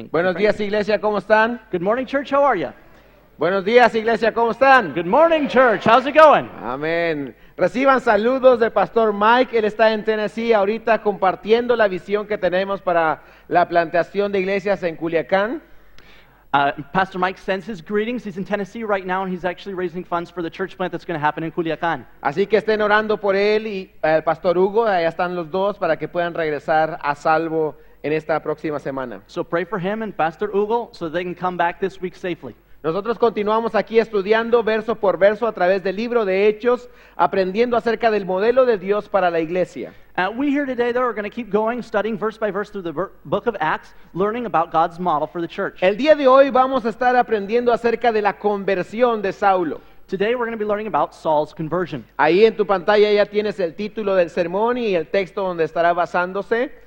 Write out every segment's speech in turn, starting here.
me. Buenos días, iglesia, ¿cómo están? Good morning, church. How are you? Buenos días, iglesia, ¿cómo están? Good morning, church. How's it going? Amén. Reciban saludos del pastor Mike. Él está en Tennessee ahorita compartiendo la visión que tenemos para la plantación de iglesias en Culiacán. Pastor Mike sends his greetings. He's in Tennessee right now, and he's actually raising funds for the church plant that's going to happen in Culiacán. Así que estén orando por él y el pastor Hugo. Allá están los dos para que puedan regresar a salvo en esta próxima semana. So pray for him and Pastor Hugo so they can come back this week safely. Nosotros continuamos aquí estudiando verso por verso a través del libro de Hechos, aprendiendo acerca del modelo de Dios para la iglesia. We here today, though, are going to keep going, studying verse by verse through the book of Acts, learning about God's model for the church. El día de hoy vamos a estar aprendiendo acerca de la conversión de Saulo. Today, we're going to be learning about Saul's conversion. Ahí en tu pantalla ya tienes el título del sermón y el texto donde estará basándose.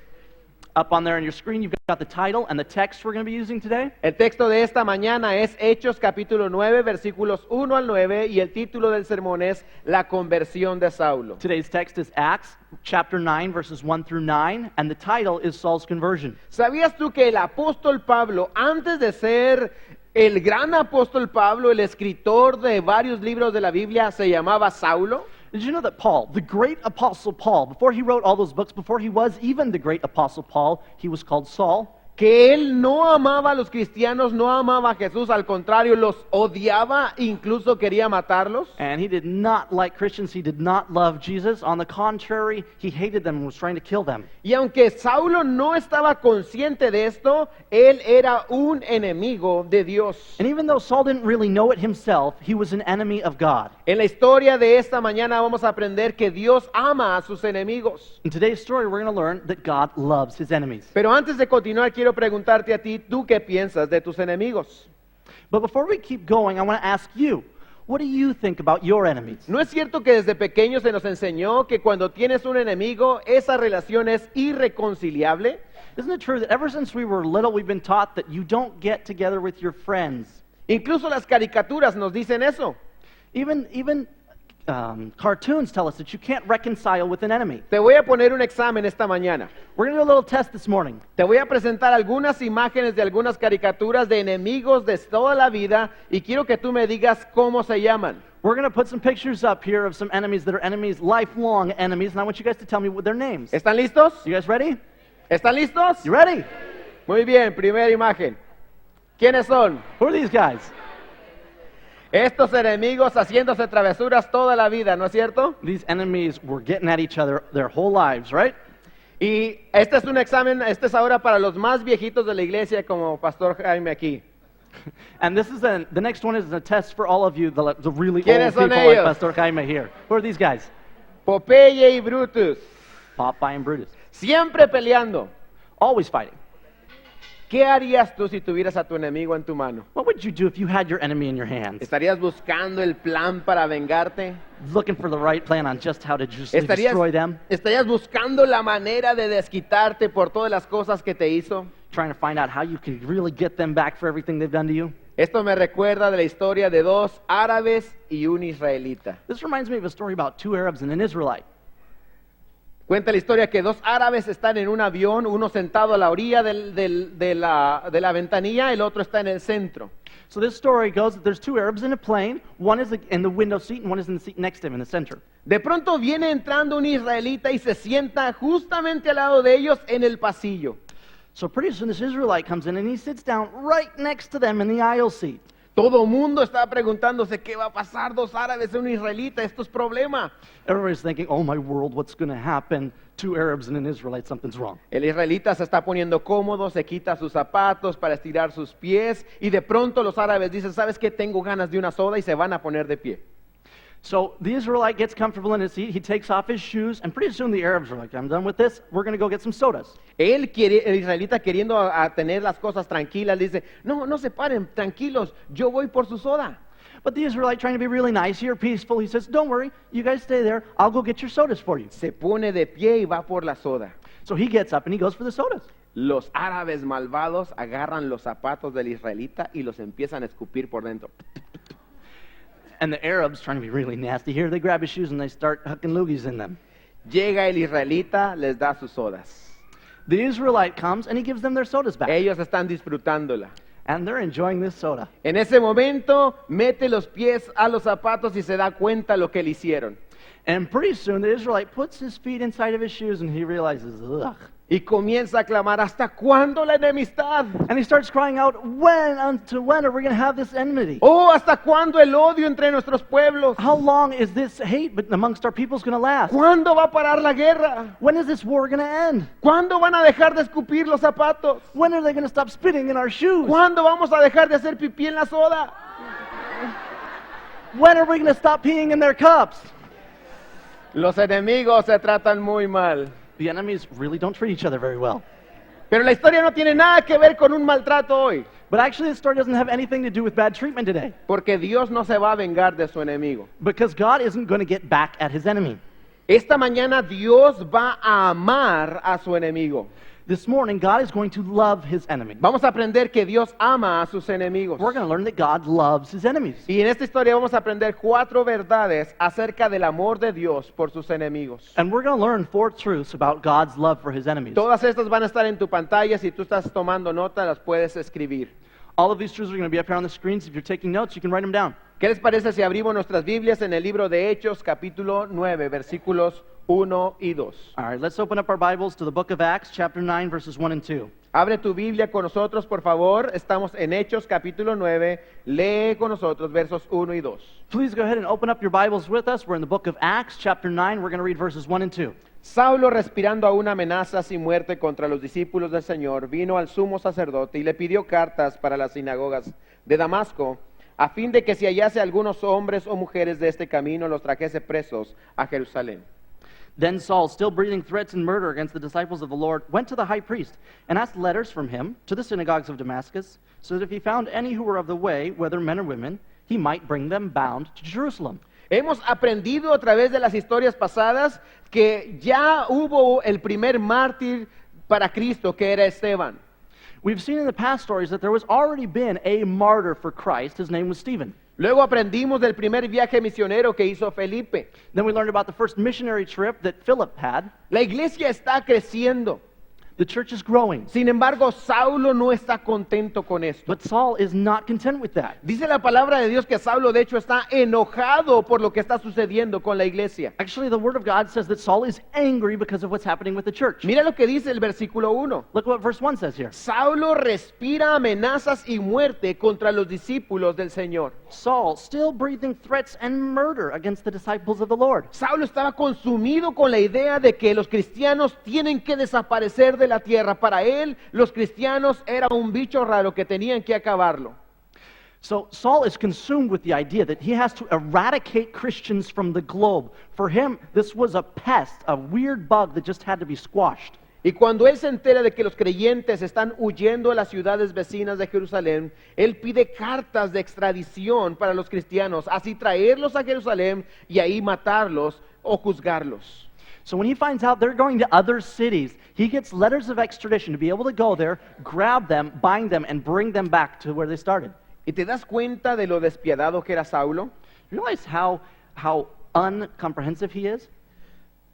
Up on there on your screen, you've got the title and the text we're going to be using today. El texto de esta mañana es Hechos capítulo 9, versículos 1 al 9, y el título del sermón es La conversión de Saulo. Today's text is Acts chapter 9, verses 1 through 9, and the title is Saul's conversion. ¿Sabías tú que el apóstol Pablo, antes de ser el gran apóstol Pablo, el escritor de varios libros de la Biblia, se llamaba Saulo? Did you know that Paul, the great apostle Paul, before he wrote all those books, before he was even the great apostle Paul, he was called Saul? Que él no amaba a los cristianos, no amaba a Jesús, al contrario, los odiaba, incluso quería matarlos. And he did not like Christians, he did not love Jesus. On the contrary, he hated them and was trying to kill them. Y aunque Saulo no estaba consciente de esto, él era un enemigo de Dios. And even though Saul didn't really know it himself, he was an enemy of God. En la historia de esta mañana vamos a aprender que Dios ama a sus enemigos. In today's story, we're going to learn that God loves his enemies. Pero antes de continuar, quiero preguntarte a ti, ¿tú qué piensas de tus enemigos? But before we keep going, I want to ask you, what do you think about your enemies? ¿No es cierto que desde pequeños se nos enseñó que cuando tienes un enemigo, esa relación es irreconciliable? Isn't it true that ever since we were little, we've been taught that you don't get together with your friends? Incluso las caricaturas nos dicen eso. Even cartoons tell us that you can't reconcile with an enemy. Te voy a poner un examen esta mañana. We're going to do a little test this morning. Te voy a presentar algunas imágenes de algunas caricaturas de enemigos de toda la vida y quiero que tú me digas cómo se llaman. We're going to put some pictures up here of some enemies that are enemies, lifelong enemies, and I want you guys to tell me what their names. ¿Están listos? You guys ready? ¿Están listos? You ready? Muy bien, primera imagen. ¿Quiénes son? Who are these guys? Estos enemigos haciéndose travesuras toda la vida, ¿no es cierto? These enemies were getting at each other their whole lives, right? Y este es un examen, este es ahora para los más viejitos de la iglesia como Pastor Jaime aquí. And this is the next one is a test for all of you, the really old ¿Quiénes people son like ellos? Pastor Jaime here. Who are these guys? Popeye y Brutus, Popeye and Brutus. siempre peleando. Always fighting. ¿Qué harías tú si tuvieras a tu enemigo en tu mano? What would you do if you had your enemy in your hands? ¿Estarías buscando el plan para vengarte? Looking for the right plan on just how to just destroy them? ¿Estarías buscando la manera de desquitarte por todas las cosas que te hizo? Trying to find out how you can really get them back for everything they've done to you? Esto me recuerda de la historia de dos árabes y un israelita. This reminds me of a story about two Arabs and an Israelite. Cuenta la historia que dos árabes están en un avión, uno sentado a la orilla de la ventanilla, el otro está en el centro. So this story goes that there's two Arabs in a plane. One is in the window seat and one is in the seat next to him in the center. De pronto viene entrando un israelita y se sienta justamente al lado de ellos en el pasillo. So pretty soon this Israelite comes in and he sits down right next to them in the aisle seat. Todo el mundo está preguntándose qué va a pasar, dos árabes y un israelita, esto es problema. Everybody's thinking, oh my world, what's going to happen? Two Arabs and an Israelite, something's wrong. El israelita se está poniendo cómodo, se quita sus zapatos para estirar sus pies y de pronto los árabes dicen, ¿sabes qué? Tengo ganas de una soda y se van a poner de pie. So the Israelite gets comfortable in his seat, he takes off his shoes, and pretty soon the Arabs are like, I'm done with this, we're going to go get some sodas. El israelita queriendo a tener las cosas tranquilas, dice, no se paren, tranquilos, yo voy por su soda. But the Israelite, trying to be really nice here, peaceful, he says, don't worry, you guys stay there, I'll go get your sodas for you. Se pone de pie y va por la soda. So he gets up and he goes for the sodas. Los árabes malvados agarran los zapatos del israelita y los empiezan a escupir por dentro. And the Arabs, trying to be really nasty here, they grab his shoes and they start hucking loogies in them. Llega el israelita, les da sus sodas. The Israelite comes and he gives them their sodas back. Ellos están disfrutándola. And they're enjoying this soda. En ese momento mete los pies a los zapatos y se da cuenta lo que le hicieron. And pretty soon the Israelite puts his feet inside of his shoes and he realizes, ugh. Y comienza a clamar, ¿hasta cuándo la enemistad? And he starts crying out, when are we going to have this enmity? Oh, ¿hasta cuándo el odio entre nuestros pueblos? How long is this hate amongst our peoples going to last? ¿Cuándo va a parar la guerra? When is this war going to end? ¿Cuándo van a dejar de escupir los zapatos? When are they going to stop spitting in our shoes? ¿Cuándo vamos a dejar de hacer pipí en la soda? When are we going to stop peeing in their cups? Los enemigos se tratan muy mal. The enemies really don't treat each other very well. Pero la historia no tiene nada que ver con un maltrato hoy, But actually, the story doesn't have anything to do with bad treatment today. porque Dios no se va a vengar de su enemigo. Because God isn't going to get back at his enemy. Esta mañana Dios va a amar a su enemigo. This morning, God is going to love his enemy. Vamos a aprender que Dios ama a sus enemigos. We're going to learn that God loves his enemies. Y en esta historia vamos a aprender 4 verdades acerca del amor de Dios por sus enemigos. And we're going to learn 4 truths about God's love for his enemies. Todas estas van a estar en tu pantalla. Si tú estás tomando nota, las puedes escribir. All of these truths are going to be up here on the screens. If you're taking notes, you can write them down. ¿Qué les parece si abrimos nuestras Biblias en el libro de Hechos, capítulo 9, versículos 1 y 2? All right, let's open up our Bibles to the book of Acts, chapter 9, verses 1 and 2. Abre tu Biblia con nosotros, por favor. Estamos en Hechos, capítulo 9. Lee con nosotros versos 1 y 2. Please go ahead and open up your Bibles with us. We're in the book of Acts, chapter 9. We're going to read verses 1 and 2. Saulo, respirando aún amenazas y muerte contra los discípulos del Señor, vino al sumo sacerdote y le pidió cartas para las sinagogas de Damasco, a fin de que si hallase algunos hombres o mujeres de este camino, los trajese presos a Jerusalén. Then Saul, still breathing threats and murder against the disciples of the Lord, went to the high priest and asked letters from him to the synagogues of Damascus, so that if he found any who were of the way, whether men or women, he might bring them bound to Jerusalem. Hemos aprendido a través de las historias pasadas que ya hubo el primer mártir para Cristo, que era Esteban. We've seen in the past stories that there was already been a martyr for Christ. His name was Stephen. Luego aprendimos del primer viaje misionero que hizo Felipe. Then we learned about the first missionary trip that Philip had. La iglesia está creciendo. The church is growing. Sin embargo, Saulo no está contento con esto. But Saul is not content with that. Dice la palabra de Dios que Saulo de hecho está enojado por lo que está sucediendo con la iglesia. Actually, the Word of God says that Saul is angry because of what's happening with the church. Mira lo que dice el versículo 1. Look what verse 1 says here. Saulo respira amenazas y muerte contra los discípulos del Señor. Saul, still breathing threats and murder against the disciples of the Lord. Saulo estaba consumido con la idea de que los cristianos tienen que desaparecer de la tierra. Para él, los cristianos era un bicho raro que tenían que acabarlo. So Saul is consumed with the idea that he has to eradicate Christians from the globe. For him, this was a pest, a weird bug that just had to be squashed. Y cuando él se entera de que los creyentes están huyendo de las ciudades vecinas de Jerusalén, él pide cartas de extradición para los cristianos, así traerlos a Jerusalén y ahí matarlos o juzgarlos. So when he finds out they're going to other cities, he gets letters of extradition to be able to go there, grab them, bind them, and bring them back to where they started. ¿Y te das cuenta de lo despiadado que era Saulo? You realize how uncomprehensive he is?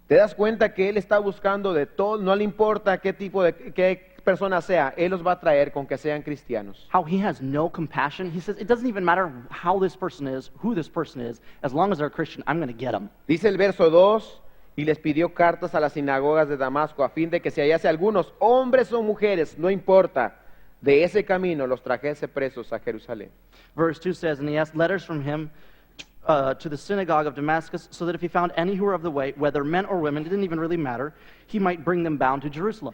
¿Te das cuenta que él está buscando de todo? No le importa qué tipo de qué persona sea, él los va a traer con que sean cristianos. How he has no compassion. He says, it doesn't even matter how this person is, who this person is, as long as they're a Christian, I'm going to get them. Dice el verso 2, y les pidió cartas a las sinagogas de Damasco a fin de que si hallase algunos hombres o mujeres, no importa, de ese camino los trajese presos a Jerusalén. Verse 2 says, and he asked letters from him to the synagogue of Damascus, so that if he found any who were of the way, whether men or women, it didn't even really matter, he might bring them bound to Jerusalem.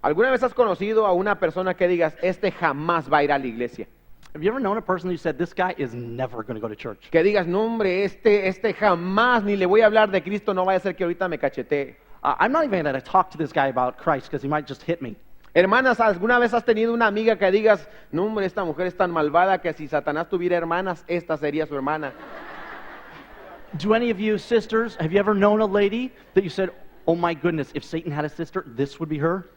¿Alguna vez has conocido a una persona que digas, este jamás va a ir a la iglesia? Have you ever known a person who said, this guy is never going to go to church? Que digas, no hombre, este jamás, ni le voy a hablar de Cristo, no vaya a ser que ahorita me cachetee. I'm not even going to talk to this guy about Christ because he might just hit me. Hermanas, ¿alguna vez has tenido una amiga que digas, no hombre, esta mujer es tan malvada que si Satanás tuviera hermanas, esta sería su hermana? Do any of you sisters, have you ever known a lady that you said, oh my goodness, if Satan had a sister, this would be her?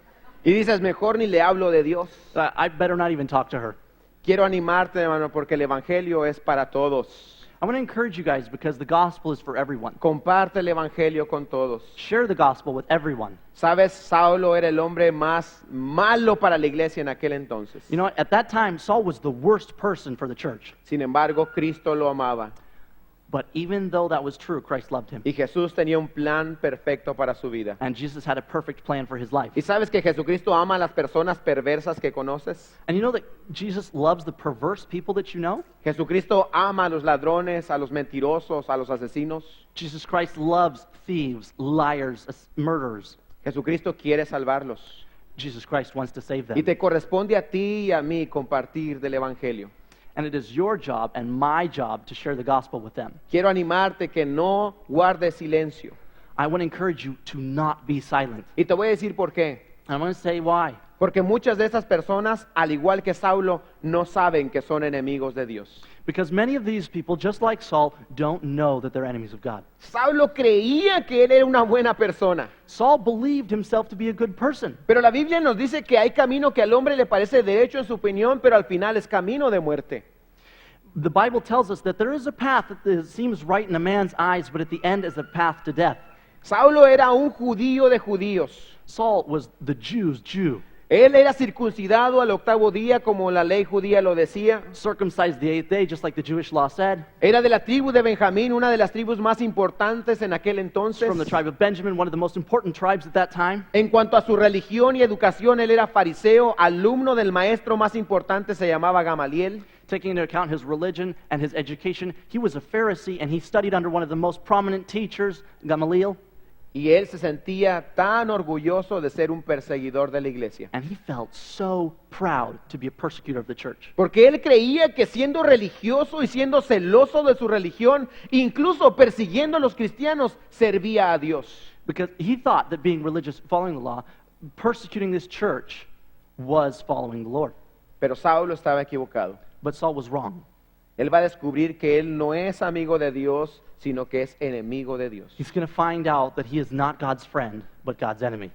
Y dices, mejor ni le hablo de Dios. I better not even talk to her. Quiero animarte, hermano, porque el evangelio es para todos. I want to encourage you guys because the gospel is for everyone. Comparte el evangelio con todos. Share the gospel with everyone. Sabes, Saulo era el hombre más malo para la iglesia en aquel entonces. You know, at that time, Saul was the worst person for the church. Sin embargo, Cristo lo amaba But even though that was true, Christ loved him. y Jesús tenía un plan perfecto para su vida. And Jesus had a perfect plan for his life. ¿Y sabes que Jesucristo ama a las personas perversas que conoces? And you know that Jesus loves the perverse people that you know? Jesucristo ama a los ladrones, a los mentirosos, a los asesinos. Jesus Christ loves thieves, liars, murderers. Jesucristo quiere salvarlos. Jesus Christ wants to save Y them. te corresponde a ti y a mí compartir del evangelio. And it is your job and my job to share the gospel with them. Quiero animarte que no guardes silencio. I want to encourage you to not be silent. Y te voy a decir por qué. And I'm going to say why. Porque muchas de esas personas, al igual que Saulo, no saben que son enemigos de Dios. Because many of these people, just like Saul, don't know that they're enemies of God. Saulo creía que él era una buena persona. Saul believed himself to be a good person. Pero la Biblia nos dice que hay camino que al hombre le parece derecho en su opinión, pero al final es camino de muerte. The Bible tells us that there is a path that seems right in a man's eyes, but at the end is a path to death. Saulo era un judío de judíos. Saul was the Jews' Jew, Él era circuncidado al 8º día, como la ley judía lo decía. circumcised the 8th day, just like the Jewish law said. Era de la tribu de Benjamín, una de las tribus más importantes en aquel entonces. From the tribe of Benjamin, one of the most important tribes at that time. En cuanto a su religión y educación, él era fariseo, alumno del maestro más importante, se llamaba Gamaliel. Taking into account his religion and his education, he was a Pharisee and he studied under one of the most prominent teachers, Gamaliel. Y él se sentía tan orgulloso de ser un perseguidor de la iglesia. And he felt so proud to be a persecutor of the church. Porque él creía que siendo religioso y siendo celoso de su religión, incluso persiguiendo a los cristianos, servía a Dios. Because he thought that being religious, following the law, persecuting this church was following the Lord. Pero Saulo estaba equivocado. But Saul was wrong. Él va a descubrir que él no es amigo de Dios, sino que es enemigo de Dios. He's going to find out that he is not God's friend, but God's enemy.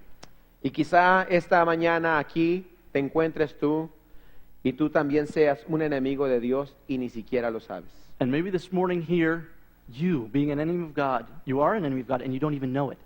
Y quizá esta mañana aquí te encuentres tú y tú también seas un enemigo de Dios y ni siquiera lo sabes. And maybe this morning here, you, being an enemy of God, you are an enemy of God and you don't even know it.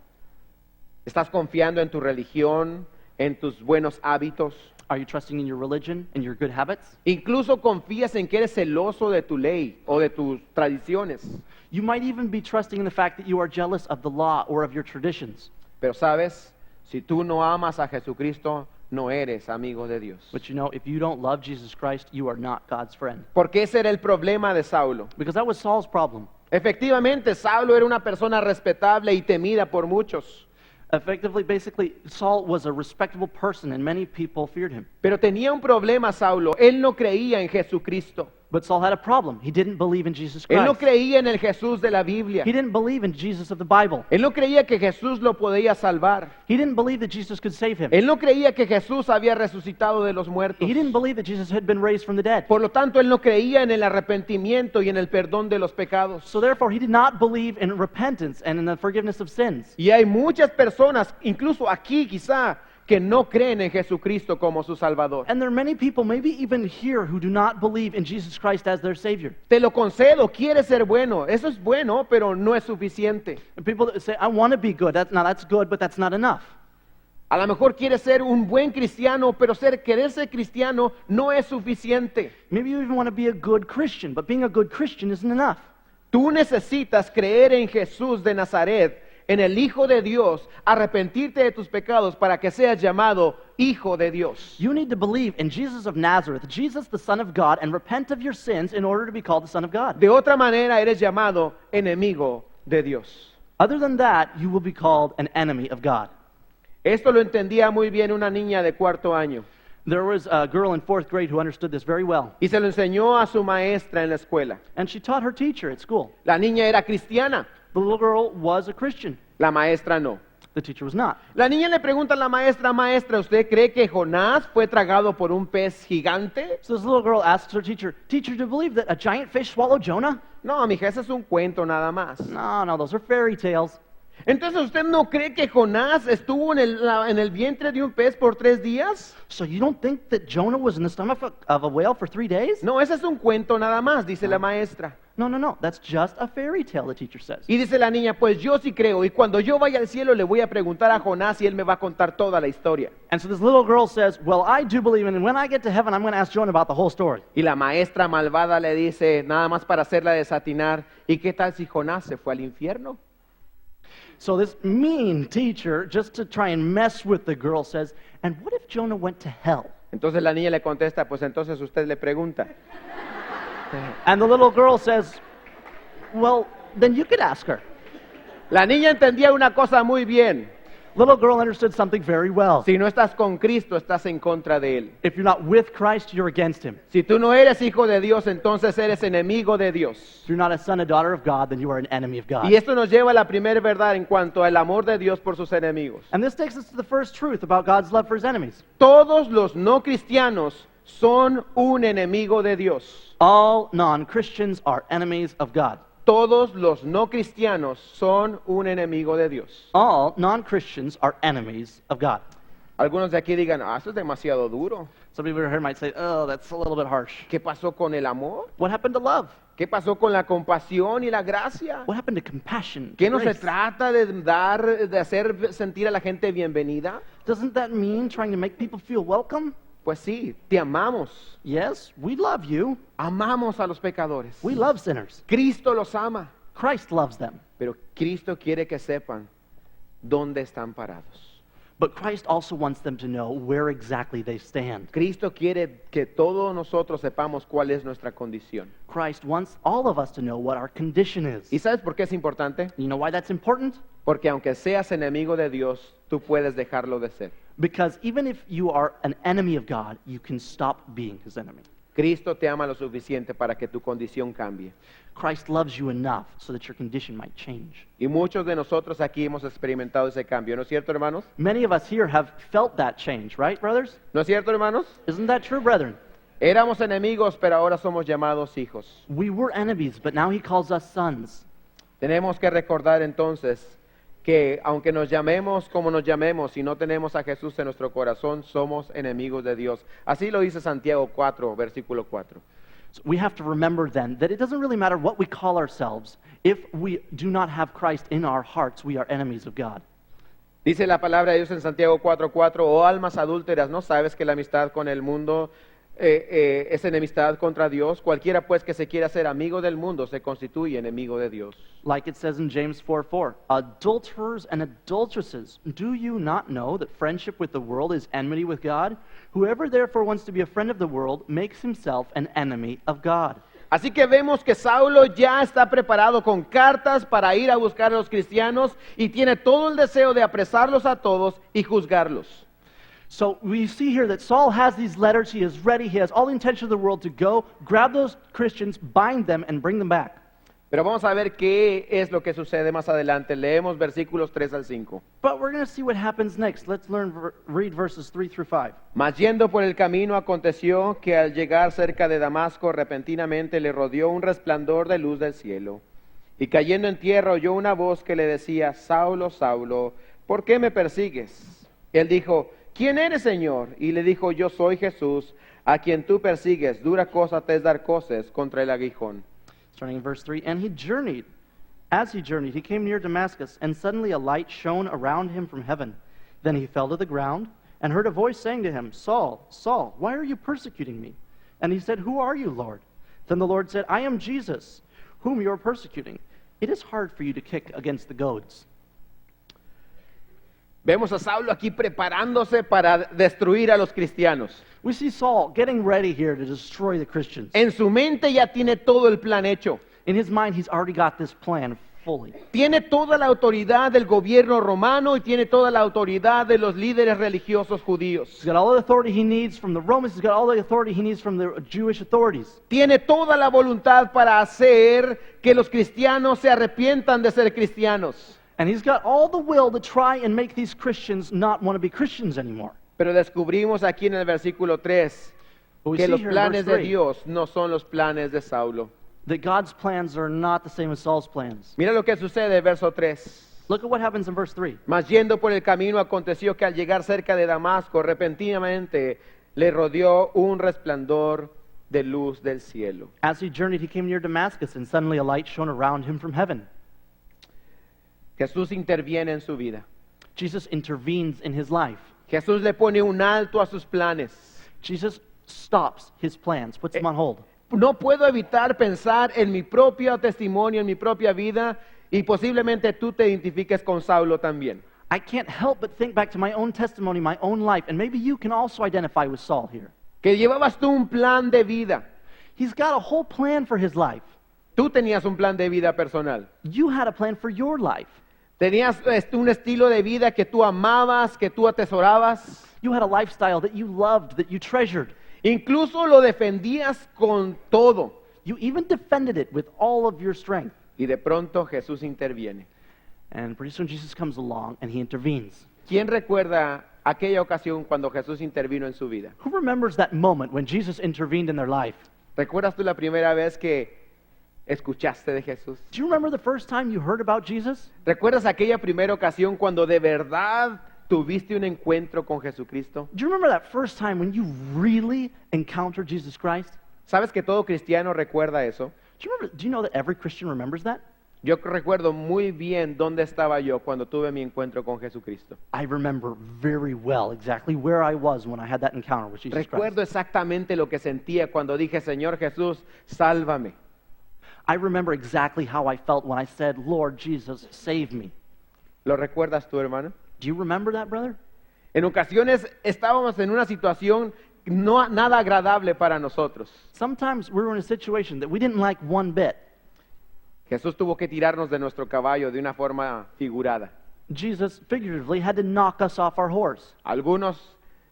¿Estás confiando en tu religión, en tus buenos hábitos? Are you trusting in your religion and your good habits? Incluso confías en que eres celoso de tu ley o de tus tradiciones. You might even be trusting in the fact that you are jealous of the law or of your traditions. Pero sabes, si tú no amas a Jesucristo, no eres amigo de Dios. But you know, if you don't love Jesus Christ, you are not God's friend. Porque ese era el problema de Saulo. Because that was Saul's problem. Efectivamente, Saulo era una persona respetable y temida por muchos. Effectively, basically, Saul was a respectable person and many people feared him. Pero tenía un problema Saulo. Él no creía en Jesucristo. But Saul had a problem. He didn't believe in Jesus Él no Christ. creía en el Jesús de la Biblia. He didn't believe in Jesus of the Bible. Él no creía que Jesús lo podía salvar. He didn't believe that Jesus could save him. Él no creía que Jesús había resucitado de los muertos. He didn't believe that Jesus had been raised from the dead. Por lo tanto, él no creía en el arrepentimiento y en el perdón de los pecados. So therefore, he did not believe in repentance and in the forgiveness of sins. Y hay muchas personas, incluso aquí quizá, que no creen en Jesucristo como su Salvador. And there are many people, maybe even here, who do not believe in Jesus Christ as their Savior. Te lo concedo, quieres ser bueno. Eso es bueno, pero no es suficiente. And people that say, I want to be good. That's good, but that's not enough. A lo mejor quieres ser un buen cristiano, pero querer ser cristiano no es suficiente. Maybe you even want to be a good Christian, but being a good Christian isn't enough. Tú necesitas creer en Jesús de Nazaret, en el Hijo de Dios, arrepentirte de tus pecados para que seas llamado Hijo de Dios. You need to believe in Jesus of Nazareth, Jesus the Son of God, and repent of your sins in order to be called the Son of God. De otra manera eres llamado enemigo de Dios. Other than that, you will be called an enemy of God. Esto lo entendía muy bien una niña de 4º año There was a girl in 4th grade who understood this very well, y se lo enseñó a su maestra en la escuela. and she taught her teacher at school. La niña era cristiana, The little girl was a Christian. la maestra no. The teacher was not. La niña le pregunta a la maestra, maestra, ¿usted cree que Jonás fue tragado por un pez gigante? So this little girl asks her teacher, Teacher, do you believe that a giant fish swallowed Jonah? No, mija, ese es un cuento nada más. No, those are fairy tales. Entonces, ¿usted no cree que Jonás estuvo en el vientre de un pez por 3 días? So you don't think that Jonah was in the stomach of a whale for 3 days? No, ese es un cuento nada más, dice la maestra. No, that's just a fairy tale, the teacher says. Y dice la niña, pues yo sí creo, y cuando yo vaya al cielo le voy a preguntar a Jonás y él me va a contar toda la historia. And so this little girl says, well, I do believe in it, and when I get to heaven, I'm going to ask Jonah about the whole story. Y la maestra malvada le dice, nada más para hacerla desatinar, ¿y qué tal si Jonás se fue al infierno? So this mean teacher, just to try and mess with the girl, says, and what if Jonah went to hell? Entonces la niña le contesta, pues entonces usted le pregunta. And the little girl says, well, then you could ask her. La niña entendía una cosa muy bien. Little girl understood something very well. Si no estás con Cristo, estás en contra de Él. If you're not with Christ, you're against him. Si tú no eres hijo de Dios, entonces eres enemigo de Dios. If you're not a son or daughter of God, then you are an enemy of God. Y esto nos lleva a la primera verdad en cuanto al amor de Dios por sus enemigos. And this takes us to the first truth about God's love for his enemies. Todos los no cristianos son un enemigo de Dios. All non-Christians are enemies of God. Todos los no cristianos son un enemigo de Dios. All non-Christians are enemies of God. Algunos de aquí digan, eso es demasiado duro. Some people here might say, oh, that's a little bit harsh. ¿Qué pasó con el amor? What happened to love? ¿Qué pasó con la compasión y la gracia? What happened to compassion? ¿Qué no se grace? trata de hacer sentir a la gente bienvenida? Doesn't that mean trying to make people feel welcome? Pues sí, te amamos. Yes, we love you. Amamos a los pecadores. We love sinners. Cristo los ama. Christ loves them. Pero Cristo quiere que sepan dónde están parados. But Christ also wants them to know where exactly they stand. Cristo quiere que todos nosotros sepamos cuál es nuestra condición. Christ wants all of us to know what our condition is. ¿Y sabes por qué es importante? You know why that's important? Porque aunque seas enemigo de Dios, tú puedes dejarlo de ser. Because even if you are an enemy of God, you can stop being his enemy. Cristo te ama lo suficiente para que tu condición cambie. Christ loves you enough so that your condition might change. Y muchos de nosotros aquí hemos experimentado ese cambio, ¿no es cierto, hermanos? Many of us here have felt that change, right, brothers? ¿No es cierto, hermanos? Isn't that true, brethren? Éramos enemigos, pero ahora somos llamados hijos. We were enemies, but now he calls us sons. Tenemos que recordar entonces que aunque nos llamemos como nos llamemos, si no tenemos a Jesús en nuestro corazón, somos enemigos de Dios. Así lo dice Santiago 4, versículo 4. So we have to remember then that it doesn't really matter what we call ourselves. If we do not have Christ in our hearts, we are enemies of God. Dice la palabra de Dios en Santiago 4:4, oh almas adúlteras, ¿no sabes que la amistad con el mundo es enemistad contra Dios? Cualquiera pues que se quiera ser amigo del mundo se constituye enemigo de Dios. Like it says in James 4:4, adulterers and adulteresses, do you not know that friendship with the world is enmity with God? Whoever therefore wants to be a friend of the world makes himself an enemy of God. Así que vemos que Saulo ya está preparado con cartas para ir a buscar a los cristianos y tiene todo el deseo de apresarlos a todos y juzgarlos. So we see here that Saul has these letters, he is ready, he has all the intention of the world to go, grab those Christians, bind them, and bring them back. Pero vamos a ver qué es lo que sucede más adelante. Leemos versículos 3 al 5. But we're going to see what happens next. Let's read verses 3 through 5. Mas yendo por el camino aconteció que al llegar cerca de Damasco repentinamente le rodeó un resplandor de luz del cielo. Y cayendo en tierra oyó una voz que le decía, Saulo, Saulo, ¿por qué me persigues? Él dijo, ¿quién eres, Señor? Y le dijo, yo soy Jesús, a quien tú persigues. Dura cosa te es dar coces contra el aguijón. Starting in verse 3, and he journeyed. As he journeyed, he came near Damascus, and suddenly a light shone around him from heaven. Then he fell to the ground, and heard a voice saying to him, Saul, Saul, why are you persecuting me? And he said, who are you, Lord? Then the Lord said, I am Jesus, whom you are persecuting. It is hard for you to kick against the goads. Vemos a Saulo aquí preparándose para destruir a los cristianos. We see Saul getting ready here to destroy the Christians. En su mente ya tiene todo el plan hecho. In his mind, he's already got this plan fully. Tiene toda la autoridad del gobierno romano y tiene toda la autoridad de los líderes religiosos judíos. He's got all the authority he needs from the Romans. He's got all the authority he needs from the Jewish authorities. Tiene toda la voluntad para hacer que los cristianos se arrepientan de ser cristianos. And he's got all the will to try and make these Christians not want to be Christians anymore. Pero descubrimos aquí en el versículo 3 But we que see los here in planes verse de 3 Dios no son los planes de Saulo. that God's plans are not the same as Saul's plans. Mira lo que sucede, verso 3. Look at what happens in verse 3. Mas yendo por el camino aconteció que al llegar cerca de Damasco, repentinamente le rodeó un resplandor de luz del cielo. As he journeyed, he came near Damascus, and suddenly a light shone around him from heaven. Jesús interviene en su vida. Jesus intervenes in his life. Jesús le pone un alto a sus planes. Jesus stops his plans, puts them on hold. No puedo evitar pensar en mi propio testimonio, en mi propia vida, y posiblemente tú te identifiques con Saulo también. I can't help but think back to my own testimony, my own life, and maybe you can also identify with Saul here. Que llevabas tú un plan de vida. He's got a whole plan for his life. Tú tenías un plan de vida personal. You had a plan for your life. Tenías un estilo de vida que tú amabas, que tú atesorabas. You had a lifestyle that you loved, that you treasured. Incluso lo defendías con todo. You even defended it with all of your strength. Y de pronto Jesús interviene. And pretty soon Jesus comes along and he intervenes. ¿Quién recuerda aquella ocasión cuando Jesús intervino en su vida? Who remembers that moment when Jesus intervened in their life? ¿Recuerdas tú la primera vez que escuchaste de Jesús? Do you remember the first time you heard about Jesus? ¿Recuerdas aquella primera ocasión cuando de verdad tuviste un encuentro con Jesucristo? Do you remember that first time when you really encountered Jesus Christ? ¿Sabes que todo cristiano recuerda eso? Do you know that every Christian remembers that? Yo recuerdo muy bien dónde estaba yo cuando tuve mi encuentro con Jesucristo. I remember very well exactly where I was when I had that encounter with Jesus Recuerdo Christ. exactamente lo que sentía cuando dije, Señor Jesús, sálvame. I remember exactly how I felt when I said, Lord Jesus, save me. ¿Lo recuerdas tú, hermano? Do you remember that, brother? En ocasiones estábamos en una situación nada agradable para nosotros. Sometimes we were in a situation that we didn't like one bit. Jesús tuvo que tirarnos de nuestro caballo de una forma figurada. Jesus figuratively had to knock us off our horse. Algunos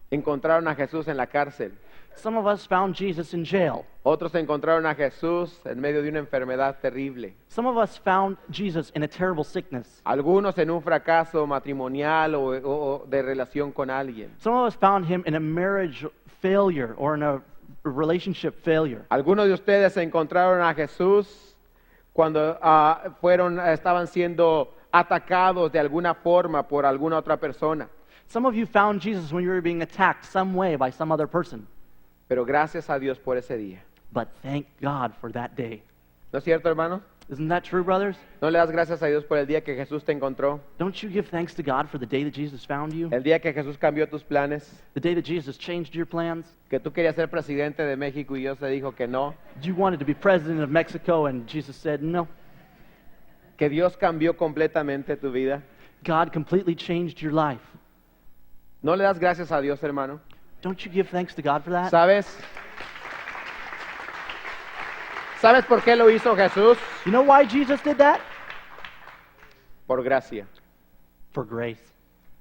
encontraron a Jesús en la cárcel. Some of us found Jesus in jail. Otros encontraron a Jesús en medio de una enfermedad terrible. Some of us found Jesus in a terrible sickness. Algunos en un fracaso matrimonial o de relación con alguien. Some of us found him in a marriage failure or in a relationship failure. Algunos de ustedes encontraron a Jesús cuando estaban siendo atacados de alguna forma por alguna otra persona. Some of you found Jesus when you were being attacked some way by some other person. Pero gracias a Dios por ese día. But thank God for that day. ¿No es cierto, hermano? Isn't that true, brothers? ¿No le das gracias a Dios por el día que Jesús te encontró? Don't you give thanks to God for the day that Jesus found you? El día que Jesús cambió tus planes, The day that Jesus changed your plans? que tú querías ser presidente de México y Dios te dijo que no, You wanted to be president of Mexico and Jesus said no. que Dios cambió completamente tu vida. God completely changed your life. ¿No le das gracias a Dios, hermano? Don't you give thanks to God for that? ¿Sabes? ¿Sabes por qué lo hizo Jesús? You know why Jesus did that? Por gracia. For grace.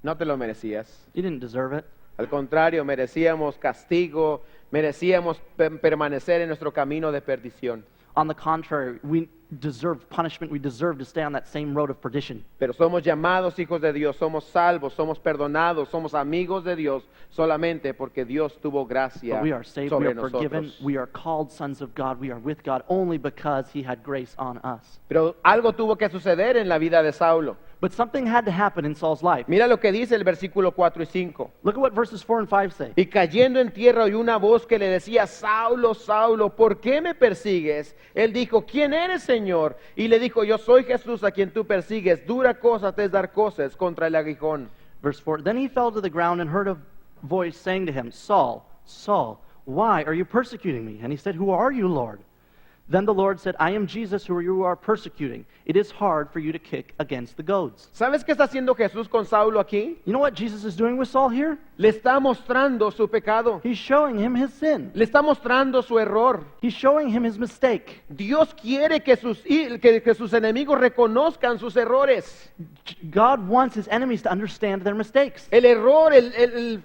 No te lo merecías. You didn't deserve it. Al contrario, merecíamos castigo, merecíamos permanecer en nuestro camino de perdición. On the contrary, we deserved punishment. We deserved to stay on that same road of perdition. Pero somos llamados hijos de Dios, somos salvos, somos perdonados, somos amigos de Dios solamente porque Dios tuvo gracia But we are saved, we sobre are forgiven, nosotros. we are called sons of God, we are with God only because He had grace on us. Pero algo tuvo que suceder en la vida de Saulo. But something had to happen in Saul's life. Mira lo que dice el versículo 4 y 5. Look at what verses 4 and 5 say. Y cayendo en tierra oyó una voz que le decía, Saulo, Saulo, ¿por qué me persigues? Él dijo, ¿quién eres, Señor? Y le dijo, yo soy Jesús a quien tú persigues. Dura cosa te es dar cosas contra el aguijón. Verse 4, then he fell to the ground and heard a voice saying to him, Saul, Saul, why are you persecuting me? And he said, who are you, Lord? Then the Lord said, I am Jesus who you are persecuting. It is hard for you to kick against the goads. ¿Sabes qué está haciendo Jesús con Saulo aquí? You know what Jesus is doing with Saul here? Le está mostrando su pecado. He's showing him his sin. Le está mostrando su error. He's showing him his mistake. Dios quiere que sus enemigos reconozcan sus errores. God wants his enemies to understand their mistakes. El error,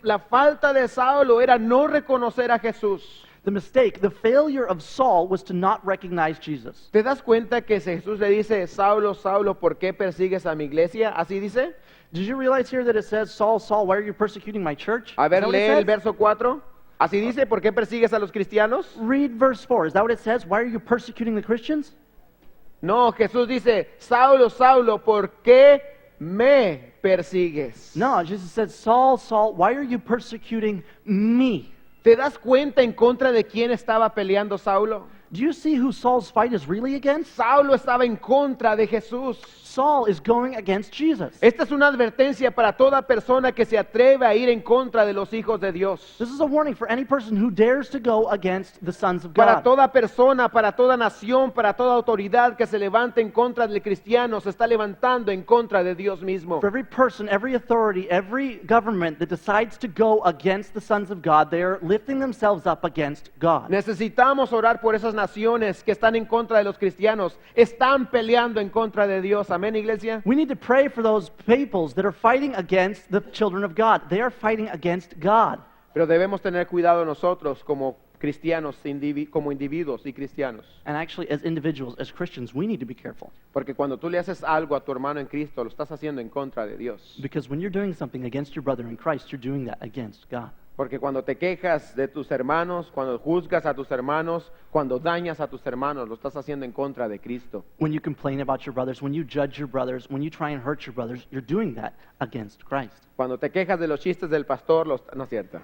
la falta de Saulo era no reconocer a Jesús. The mistake, the failure of Saul was to not recognize Jesus. ¿Te das cuenta que Jesús le dice, Saulo, Saulo, ¿por qué persigues a mi iglesia? ¿Así dice? Did you realize here that it says, Saul, Saul, why are you persecuting my church? A Is ver, that what it lee el says? verso 4. ¿Así dice? ¿Por qué persigues a los cristianos? Read verse 4. Is that what it says? Why are you persecuting the Christians? No, Jesús dice, Saulo, Saulo, ¿por qué me persigues? No, Jesus said, Saul, Saul, why are you persecuting me? ¿Te das cuenta en contra de quién estaba peleando Saulo? Do you see who Saul's fight is really against? Saulo estaba en contra de Jesús. Saul is going against Jesus. Esta es una advertencia para toda persona que se atreve a ir en contra de los hijos de Dios. This is a warning for any person who dares to go against the sons of Para God. toda persona, para toda nación, para toda autoridad que se levante en contra del cristiano, se está levantando en contra de Dios mismo. For every person, every authority, every government that decides to go against the sons of God, they are lifting themselves up against God. Necesitamos orar por esas naciones que están en contra de los cristianos, están peleando en contra de Dios. Amén, iglesia. We need to pray for those peoples that are fighting against the children of God. They are fighting against God. Pero debemos tener cuidado nosotros como cristianos, como individuos y cristianos. And actually, as individuals, as Christians, we need to be careful. Porque cuando tú le haces algo a tu hermano en Cristo, lo estás haciendo en contra de Dios. Because when you're doing something against your brother in Christ, you're doing that against God. Porque cuando te quejas de tus hermanos, cuando juzgas a tus hermanos, cuando dañas a tus hermanos, lo estás haciendo en contra de Cristo. When you complain about your brothers, when you judge your brothers, when you try and hurt your brothers, you're doing that against Christ. Cuando te quejas de los chistes del pastor, no es cierto.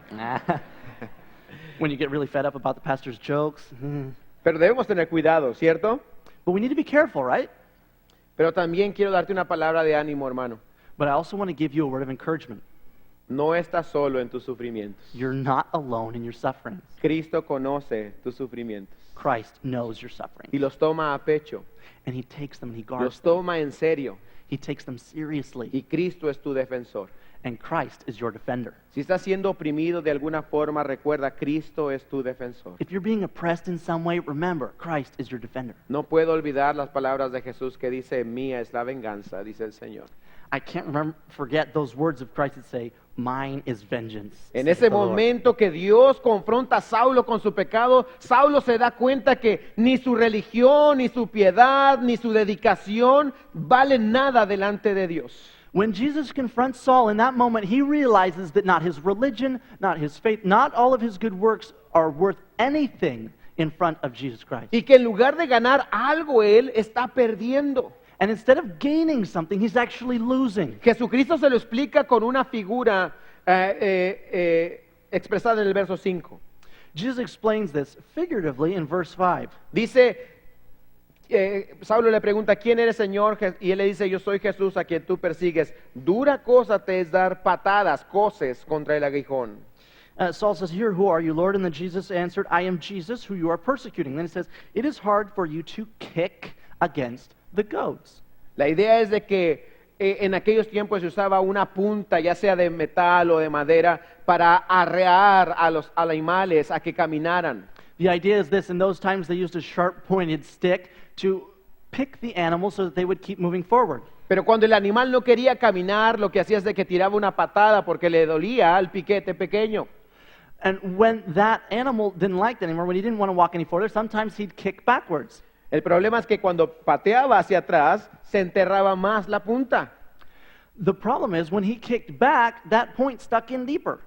When you get really fed up about the pastor's jokes. Pero debemos tener cuidado, ¿cierto? But we need to be careful, right? Pero también quiero darte una palabra de ánimo, hermano. But I also want to give you a word of encouragement. No estás solo en tus sufrimientos. You're not alone in your sufferings. Cristo conoce tus sufrimientos Christ knows your suffering. y los toma a pecho, And he takes them and he los guards them. toma en serio, He takes them seriously. y Cristo es tu defensor. And Christ is your defender. Si estás siendo oprimido de alguna forma, recuerda, Cristo es tu defensor. If you're being oppressed in some way, remember, Christ is your defender. No puedo olvidar las palabras de Jesús que dice, mía es la venganza, dice el Señor. I can't forget those words of Christ that say, mine is vengeance. En saith ese the Lord. momento que Dios confronta a Saulo con su pecado, Saulo se da cuenta que ni su religión, ni su piedad, ni su dedicación valen nada delante de Dios. When Jesus confronts Saul in that moment, he realizes that not his religion, not his faith, not all of his good works are worth anything in front of Jesus Christ. Y que en lugar de ganar algo, él está perdiendo. And instead of gaining something, he's actually losing. Jesucristo se lo explica con una figura expresada en el verso 5. Jesus explains this figuratively in verse 5. Dice, Saulo le pregunta, ¿quién eres, Señor? Y él le dice, yo soy Jesús a quien tú persigues. Dura cosa te es dar patadas, coces contra el aguijón. Saul says, here, who are you, Lord? And then Jesus answered, I am Jesus, who you are persecuting. Then he says, it is hard for you to kick against the goads. La idea es de que en aquellos tiempos se usaba una punta, ya sea de metal o de madera, para arrear a los animales a que caminaran. The idea is this: in those times they used a sharp pointed stick to pick the animal so that they would keep moving forward. Pero cuando el animal no quería caminar, lo que hacía es de que tiraba una patada porque le dolía al piquete pequeño. And when that animal didn't like that anymore, when he didn't want to walk any further, sometimes he'd kick backwards. El problema es que cuando pateaba hacia atrás, se enterraba más la punta. The problem is when he kicked back, that point stuck in deeper.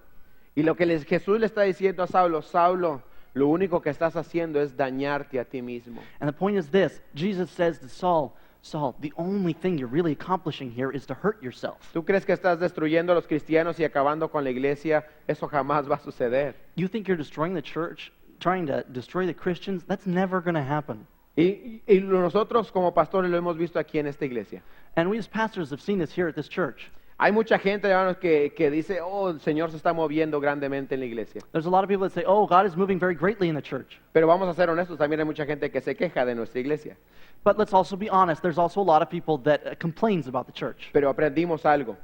Y lo que Jesús le está diciendo a Saulo, Saulo, lo único que estás haciendo es dañarte a ti mismo. And the point is this: Jesus says to Saul, Saul, the only thing you're really accomplishing here is to hurt yourself. ¿Tú crees que estás destruyendo a los cristianos y acabando con la iglesia? Eso jamás va a suceder. You think you're destroying the church, trying to destroy the Christians? That's never going to happen. Y nosotros como pastores lo hemos visto aquí en esta iglesia. And we as pastors have seen this here at this church. Hay mucha gente, hermanos, que dice, oh, el Señor se está moviendo grandemente en la iglesia. There's a lot of people that say, oh, God is moving very greatly in the church. Pero vamos a ser honestos, también hay mucha gente que se queja de nuestra iglesia. But let's also be honest, there's also a lot of people that complains about the church. Pero aprendimos algo.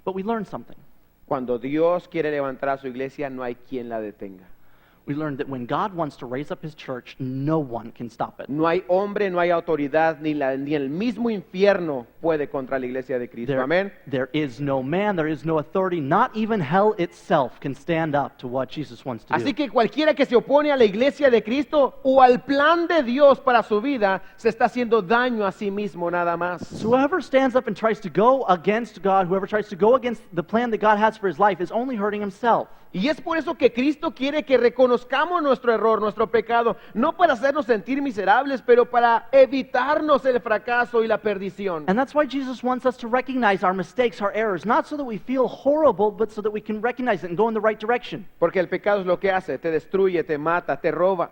But we learned something. Cuando Dios quiere levantar a su iglesia, no hay quien la detenga. We learned that when God wants to raise up his church, no one can stop it. No hay hombre, no hay autoridad, ni el mismo infierno puede contra la iglesia de Cristo. Amén. There is no man, there is no authority, not even hell itself can stand up to what Jesus wants to Así do. que cualquiera que se opone a la iglesia de Cristo o al plan de Dios para su vida, se está haciendo daño a sí mismo nada más. So whoever stands up and tries to go against God, whoever tries to go against the plan that God has for his life is only hurting himself. Y es por eso que Cristo quiere que reconozcamos nuestro error, nuestro pecado, no para hacernos sentir miserables, pero para evitarnos el fracaso y la perdición. And that's why Jesus wants us to recognize our mistakes, our errors, not so that we feel horrible, but so that we can recognize it and go in the right direction. Porque el pecado es lo que hace, te destruye, te mata, te roba.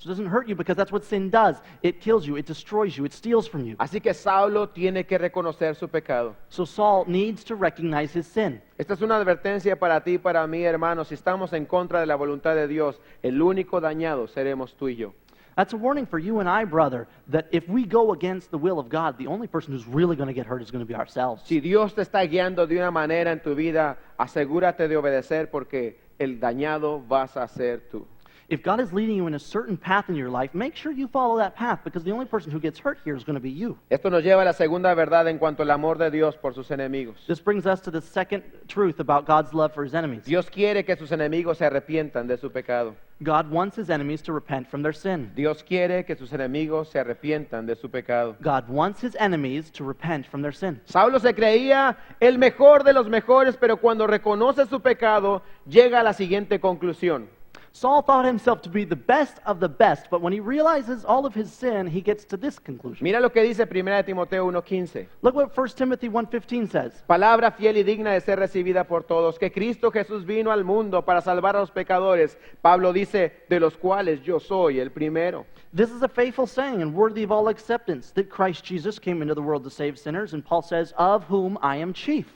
So it doesn't hurt you because that's what sin does. It kills you, it destroys you, it steals from you. Así que Saulo tiene que reconocer su pecado. So Saul needs to recognize his sin. Esta es una advertencia para ti y para mí, hermanos. Si estamos en contra de la voluntad de Dios, el único dañado seremos tú y yo. That's a warning for you and I, brother, that if we go against the will of God, the only person who's really going to get hurt is going to be ourselves. Si Dios te está guiando de una manera en tu vida, asegúrate de obedecer porque el dañado vas a ser tú. If God is leading you in a certain path in your life, make sure you follow that path because the only person who gets hurt here is going to be you. Esto nos lleva a la segunda verdad en cuanto al amor de Dios por sus enemigos. This brings us to the second truth about God's love for his enemies. Dios quiere que sus enemigos se arrepientan de su pecado. God wants his enemies to repent from their sin. Dios quiere que sus enemigos se arrepientan de su pecado. God wants his enemies to repent from their sin. Saulo se creía el mejor de los mejores, pero cuando reconoce su pecado, llega a la siguiente conclusión. Saul thought himself to be the best of the best, but when he realizes all of his sin, he gets to this conclusion. Mira lo que dice 1 Timoteo 1:15. Look what 1 Timothy 1:15 says. Palabra fiel y digna de ser recibida por todos, que Cristo Jesús vino al mundo para salvar a los pecadores. Pablo dice, de los cuales yo soy el primero. This is a faithful saying and worthy of all acceptance, that Christ Jesus came into the world to save sinners, and Paul says, of whom I am chief.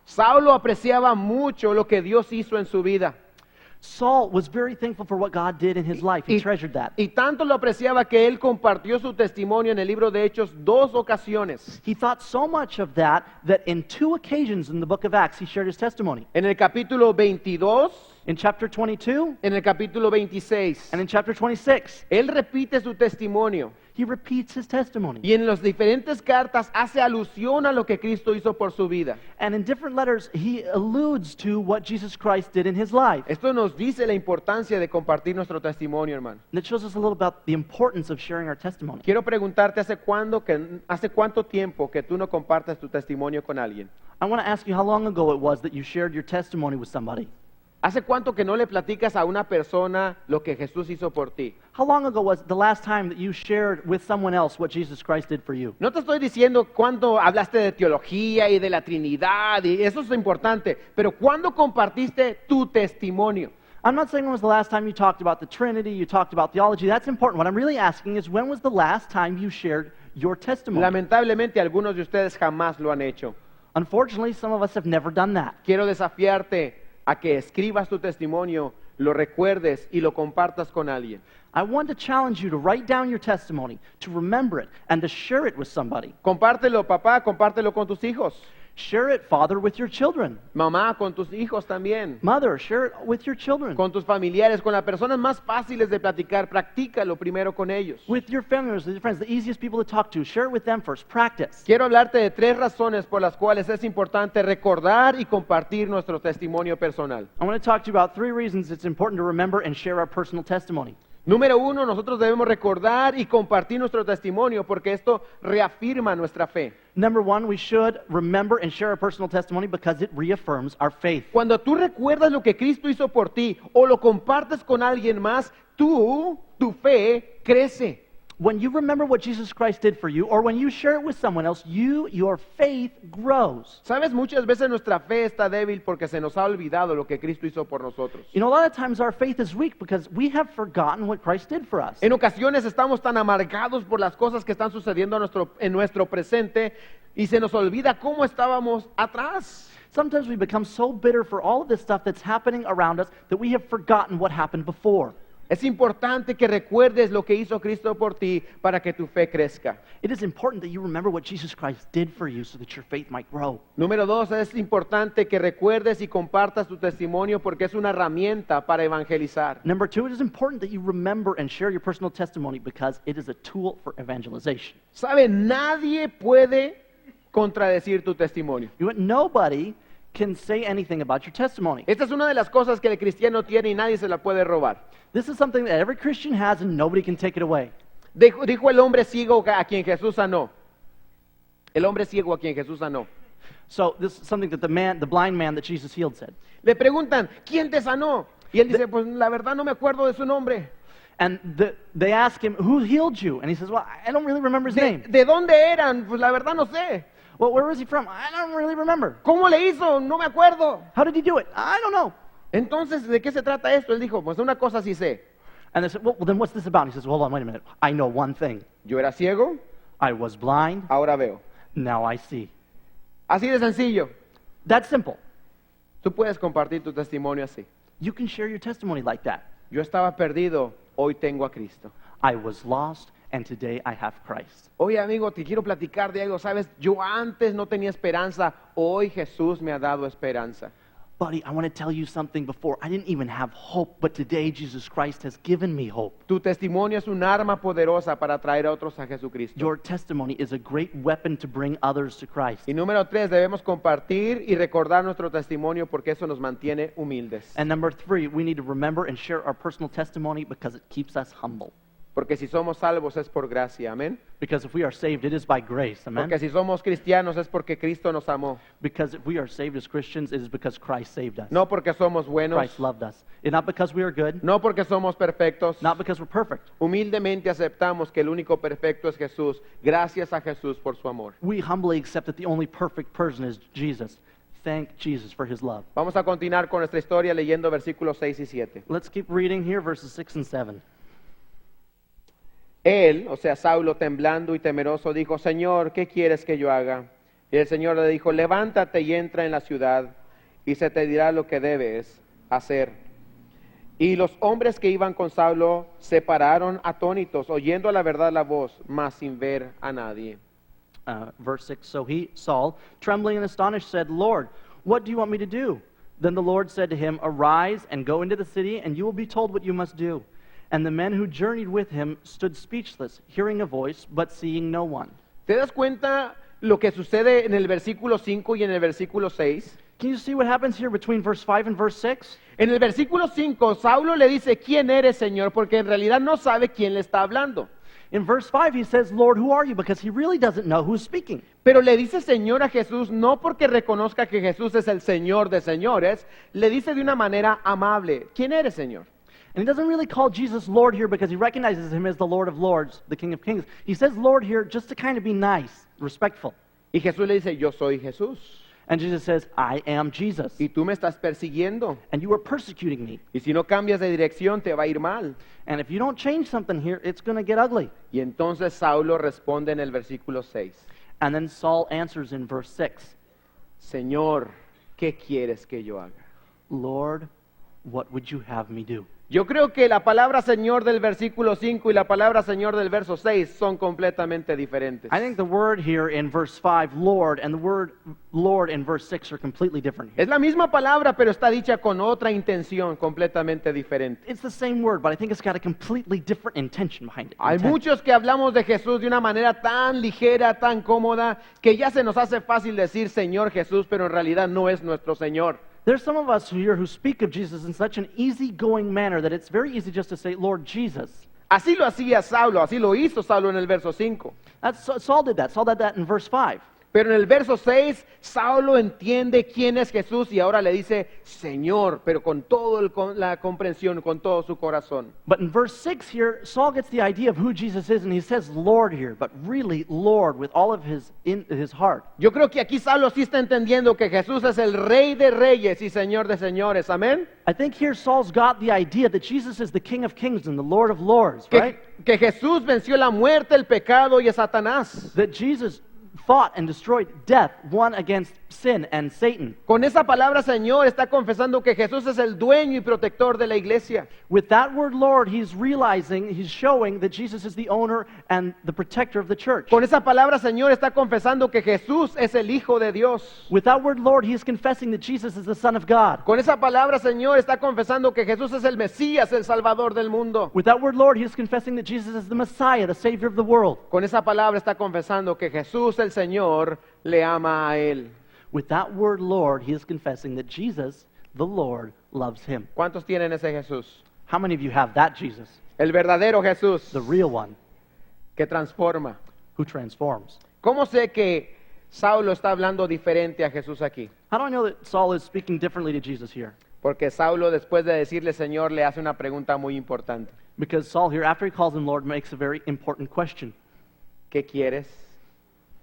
Saulo apreciaba mucho lo que Dios hizo en su vida. Saul was very thankful for what God did in his life. He treasured that. Y tanto lo apreciaba que él compartió su testimonio en el libro de Hechos 2 ocasiones. He thought so much of that in 2 occasions in the book of Acts he shared his testimony. En el capítulo 22, In chapter 22 en el capítulo 26, and in chapter 26, él repite su testimonio. he repeats his testimony. Y en las diferentes cartas hace alusión a lo que Cristo hizo por su vida. And in different letters, he alludes to what Jesus Christ did in his life. Esto nos dice la importancia de compartir nuestro testimonio, hermano. And it shows us a little about the importance of sharing our testimony. Quiero preguntarte, ¿hace cuánto tiempo que tú no compartes tu testimonio con alguien? I want to ask you how long ago it was that you shared your testimony with somebody. ¿Hace cuánto que no le platicas a una persona lo que Jesús hizo por ti? How long ago was the last time that you shared with someone else what Jesus Christ did for you? No te estoy diciendo cuándo hablaste de teología y de la Trinidad, y eso es importante, pero ¿cuándo compartiste tu testimonio? I'm not saying when was the last time you talked about the Trinity, you talked about theology. That's important. What I'm really asking is when was the last time you shared your testimony? Lamentablemente algunos de ustedes jamás lo han hecho. Unfortunately, some of us have never done that. Quiero desafiarte a que escribas tu testimonio, lo recuerdes y lo compartas con alguien. I want to challenge you to write down your testimony, to remember it, and to share it with somebody. Compártelo, papá, compártelo con tus hijos. Share it, father, with your children. Mamá, con tus hijos también. Mother, share it with your children. Con tus familiares, con las personas más fáciles de platicar, practícalo primero con ellos. With your families, with your friends, the easiest people to talk to. Share it with them first. Practice. Quiero hablarte de 3 razones por las cuales es importante recordar y compartir nuestro testimonio personal. I want to talk to you about 3 reasons it's important to remember and share our personal testimony. Número 1, nosotros debemos recordar y compartir nuestro testimonio porque esto reafirma nuestra fe. Number 1, we should remember and share our personal testimony because it reaffirms our faith. Cuando tú recuerdas lo que Cristo hizo por ti o lo compartes con alguien más, tu fe crece. When you remember what Jesus Christ did for you, or when you share it with someone else, your faith grows. Sabes, muchas veces nuestra fe está débil porque se nos ha olvidado lo que Cristo hizo por nosotros. You know, a lot of times our faith is weak because we have forgotten what Christ did for us. En ocasiones estamos tan amargados por las cosas que están sucediendo en nuestro presente y se nos olvida cómo estábamos atrás. Sometimes we become so bitter for all of this stuff that's happening around us that we have forgotten what happened before. Es importante que recuerdes lo que hizo Cristo por ti para que tu fe crezca. It is important that you remember what Jesus Christ did for you so that your faith might grow. Número 2, es importante que recuerdes y compartas tu testimonio porque es una herramienta para evangelizar. Number 2, it is important that you remember and share your personal testimony because it is a tool for evangelization. ¿Sabe? Nadie puede contradecir tu testimonio. Nobody can say anything about your testimony. Esta es una de las cosas que el cristiano tiene y nadie se la puede robar. This is something that every Christian has and nobody can take it away. Dijo el hombre ciego a quien Jesús sanó. El hombre ciego a quien Jesús sanó. So this is something that the blind man that Jesus healed said. Le preguntan, ¿quién te sanó? Y él dice, pues la verdad no me acuerdo de su nombre. And they ask him, who healed you? And he says, well, I don't really remember his name. ¿De dónde eran? Pues la verdad no sé. Well, where was he from? I don't really remember. ¿Cómo le hizo? No me acuerdo. How did he do it? I don't know. Entonces, ¿de qué se trata esto? Él dijo, pues una cosa sí sé. And they said, well, then what's this about? And he says, hold on, wait a minute. I know one thing. Yo era ciego, I was blind, ahora veo. now I see. Así de sencillo. That's simple. Tú puedes compartir tu testimonio así. You can share your testimony like that. Yo estaba perdido, hoy tengo a Cristo. I was lost, and today I have Christ. Oye amigo, te quiero platicar de algo, ¿sabes? Yo antes no tenía esperanza, hoy Jesús me ha dado esperanza. Buddy, I want to tell you something before. I didn't even have hope, but today Jesus Christ has given me hope. Tu testimonio es un arma poderosa para traer a otros a Jesucristo. Your testimony is a great weapon to bring others to Christ. Y número 3, debemos compartir y recordar nuestro testimonio porque eso nos mantiene humildes. And number 3, we need to remember and share our personal testimony because it keeps us humble. Porque si somos salvos es por gracia, amén. Because if we are saved, it is by grace, amen? Porque si somos cristianos es porque Cristo nos amó. Because if we are saved as Christians, it is because Christ saved us. No porque somos buenos, Christ loved us. And not because we are good, no porque somos perfectos. not because we're perfect. Humildemente aceptamos que el único perfecto es Jesús. Gracias a Jesús por su amor. We humbly accept that the only perfect person is Jesus. Thank Jesus for his love. Vamos a continuar con nuestra historia leyendo versículos 6 y 7. Let's keep reading here, verses 6 and 7. Él, o sea, Saulo, temblando y temeroso, dijo, Señor, ¿qué quieres que yo haga? Y el Señor le dijo, levántate y entra en la ciudad, y se te dirá lo que debes hacer. Y los hombres que iban con Saulo se pararon atónitos, oyendo a la verdad la voz, mas sin ver a nadie. Verse 6, so he, Saul, trembling and astonished, said, Lord, what do you want me to do? Then the Lord said to him, arise and go into the city, and you will be told what you must do. And the men who journeyed with him stood speechless, hearing a voice, but seeing no one. ¿Te das cuenta lo que sucede en el versículo 5 y en el versículo 6? Can you see what happens here between verse 5 and verse 6? En el versículo 5, Saulo le dice, ¿quién eres, Señor? Porque en realidad no sabe quién le está hablando. In verse 5, he says, Lord, who are you? Because he really doesn't know who's speaking. Pero le dice Señor a Jesús no porque reconozca que Jesús es el Señor de señores, le dice de una manera amable, ¿quién eres, Señor? And he doesn't really call Jesus Lord here because he recognizes him as the Lord of Lords, the King of Kings. He says Lord here just to kind of be nice, respectful. Y Jesús le dice, yo soy Jesús. And Jesus says, I am Jesus. Y tú me estás persiguiendo. And you are persecuting me. Y si no cambias de dirección, te va a ir mal. And if you don't change something here, it's going to get ugly. Y entonces Saulo responde en el versículo 6. And then Saul answers in verse 6, Señor, ¿qué quieres que yo haga? Lord, what would you have me do? Yo creo que la palabra Señor del versículo 5 y la palabra Señor del verso 6 son completamente diferentes. I think the word here in verse 5, Lord, and the word Lord in verse 6 are completely different here. Es la misma palabra, pero está dicha con otra intención completamente diferente. It's the same word, but I think it's got a completely different intention behind it. Hay Intent. muchos que hablamos de Jesús de una manera tan ligera, tan cómoda, que ya se nos hace fácil decir Señor Jesús, pero en realidad no es nuestro Señor. There's some of us here who speak of Jesus in such an easygoing manner that it's very easy just to say, Lord Jesus. Así lo hacía Saulo, así lo hizo Saulo en el verso 5. Saul did that. Saul did that in verse 5. Pero en el verso 6, Saulo entiende quién es Jesús y ahora le dice Señor, pero con toda la comprensión, con todo su corazón. But in verse 6 here, Saul gets the idea of who Jesus is, and he says Lord here, but really Lord with all of his heart. Yo creo que aquí Saulo sí está entendiendo que Jesús es el Rey de Reyes y Señor de Señores, amén. I think here Saul's got the idea that Jesus is the King of Kings and the Lord of Lords, right? Que Jesús venció la muerte, el pecado y a Satanás. That Jesus fought and destroyed death, won against sin and Satan. Con esa palabra, Señor, está confesando que Jesús es el dueño y protector de la iglesia. With that word Lord, he's showing that Jesus is the owner and the protector of the church. Con esa palabra, Señor, está confesando que Jesús es el Hijo de Dios. With that word Lord, he is confessing that Jesus is the Son of God. Con esa palabra, Señor, está confesando que Jesús es el Mesías, el Salvador del mundo. With that word Lord, he is confessing that Jesus is the Messiah, the Savior of the world. Con esa palabra está confesando que Jesús, el Señor, le ama a él. With that word Lord, he is confessing that Jesus, the Lord, loves him. ¿Cuántos tienen ese Jesús? How many of you have that Jesus? El verdadero Jesús The real one que transforma. who transforms. ¿Cómo sé que Saulo está hablando diferente a Jesús aquí. How do I know that Saul is speaking differently to Jesus here? Porque Saulo, después de decirle Señor, le hace una pregunta muy importante. Because Saul here, after he calls him Lord, makes a very important question. ¿Qué quieres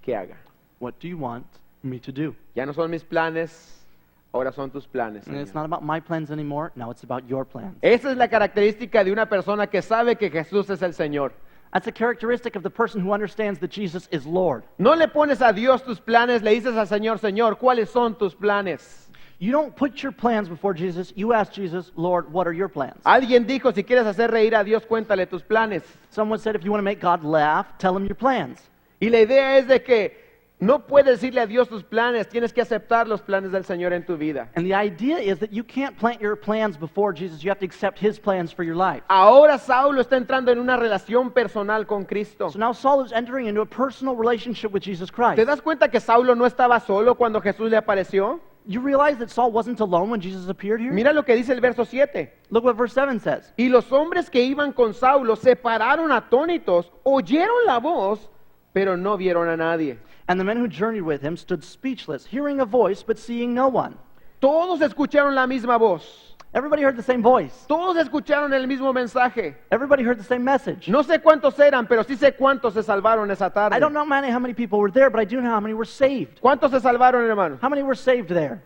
que haga? What do you want me to do? Ya no son mis planes, ahora son tus planes, And it's Señor. not about my plans anymore. Now it's about your plans. Esa es la característica de una persona que sabe que Jesús es el Señor. That's a characteristic of the person who understands that Jesus is Lord. No le pones a Dios tus planes, le dices al Señor, Señor, ¿cuáles son tus planes? You don't put your plans before Jesus. You ask Jesus, Lord, what are your plans? Alguien dijo, si quieres hacer reír a Dios, cuéntale tus planes. Someone said, if you want to make God laugh, tell him your plans. Y la idea es de que no puedes decirle a Dios tus planes, tienes que aceptar los planes del Señor en tu vida. And the idea is that you can't plant your plans before Jesus. You have to accept his plans for your life. Ahora Saulo está entrando en una relación personal con Cristo. So now Saul is entering into a personal relationship with Jesus Christ. ¿Te das cuenta que Saulo no estaba solo cuando Jesús le apareció? You realize that Saul wasn't alone when Jesus appeared here? Mira lo que dice el verso 7. Look what verse 7 says. Y los hombres que iban con Saulo se pararon atónitos, oyeron la voz, pero no vieron a nadie. And the men who journeyed with him stood speechless, hearing a voice but seeing no one. Todos escucharon la misma voz. Everybody heard the same voice. Todos escucharon el mismo mensaje. Everybody heard the same message. No sé cuántos eran, pero sí sé cuántos se salvaron esa tarde. I don't know how many people were there, but I do know how many were saved. ¿Cuántos se salvaron, hermano? How many were saved there?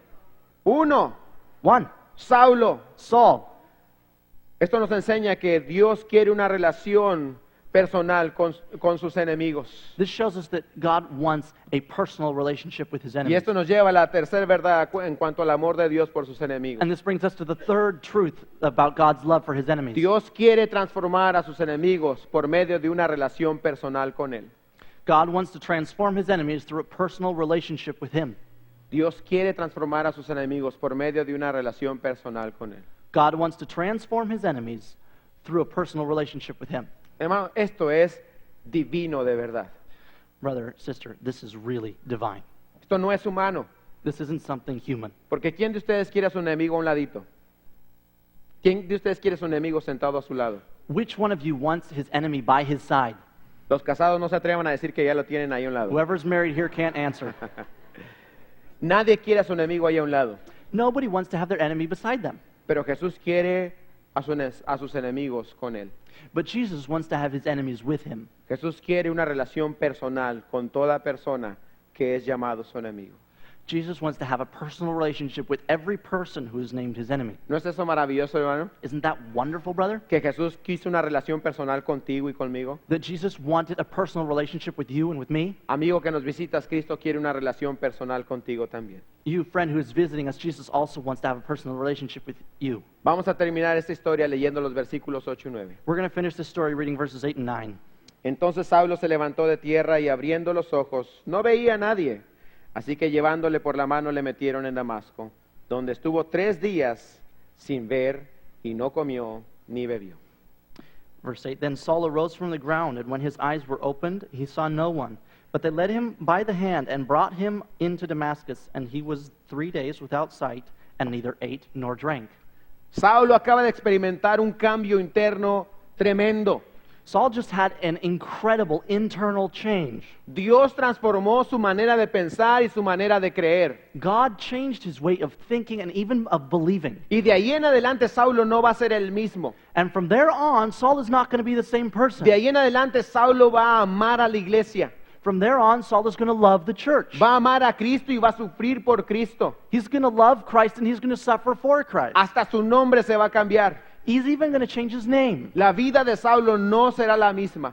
Uno, One. Saulo. Saul. Esto nos enseña que Dios quiere una relación personal con sus enemigos. This shows us that God wants a personal relationship with his Y enemies. esto nos lleva a la tercera verdad en cuanto al amor de Dios por sus enemigos. And this brings us to the third truth about God's love for his enemies. Dios quiere transformar a sus enemigos por medio de una relación personal con Él. God wants to transform his enemies through a personal relationship with him. Dios quiere transformar a sus enemigos por medio de una relación personal con Él. God wants to transform his enemies through a personal relationship with him. Hermano, esto es divino de verdad. Brother, sister, this is really divine. Esto no es humano. This isn't something human. Porque ¿quién de ustedes quiere a su enemigo a un ladito? ¿Quién de ustedes quiere a su enemigo sentado a su lado? Which one of you wants his enemy by his side? Los casados no se atrevan a decir que ya lo tienen ahí a un lado. Whoever's married here can't answer. Nadie quiere a su enemigo ahí a un lado. Nobody wants to have their enemy beside them. Pero Jesús quiere a sus enemigos con Él. But Jesus wants to have his enemies with him. Jesús quiere una relación personal con toda persona que es llamado su enemigo. Jesus wants to have a personal relationship with every person who is named his enemy. ¿No es eso maravilloso, hermano? Isn't that wonderful, brother? Que Jesús quiso una relación personal contigo y conmigo. That Jesus wanted a personal relationship with you and with me. Amigo que nos visitas, Cristo quiere una relación personal contigo también. You, friend who is visiting us, Jesus also wants to have a personal relationship with you. Vamos a terminar esta historia leyendo los versículos 8 y 9. We're going to finish this story reading verses 8 and 9. Entonces Saulo se levantó de tierra y abriendo los ojos no veía a nadie. Así que llevándole por la mano le metieron en Damasco, donde estuvo 3 días sin ver y no comió ni bebió. Verse 8, Then Saul arose from the ground, and when his eyes were opened, he saw no one. But they led him by the hand and brought him into Damascus, and he was 3 days without sight, and neither ate nor drank. Saulo acaba de experimentar un cambio interno tremendo. Saul just had an incredible internal change. Dios transformó su manera de pensar y su manera de creer. God changed his way of thinking and even of believing. Y de ahí en adelante Saulo no va a ser el mismo. And from there on, Saul is not going to be the same person. De ahí en adelante Saulo va a amar a la iglesia. From there on, Saul is going to love the church. Va a amar a Cristo y va a sufrir por Cristo. He's going to love Christ and he's going to suffer for Christ. Hasta su nombre se va a cambiar. He's even going to change his name. La vida de Saulo no será la misma.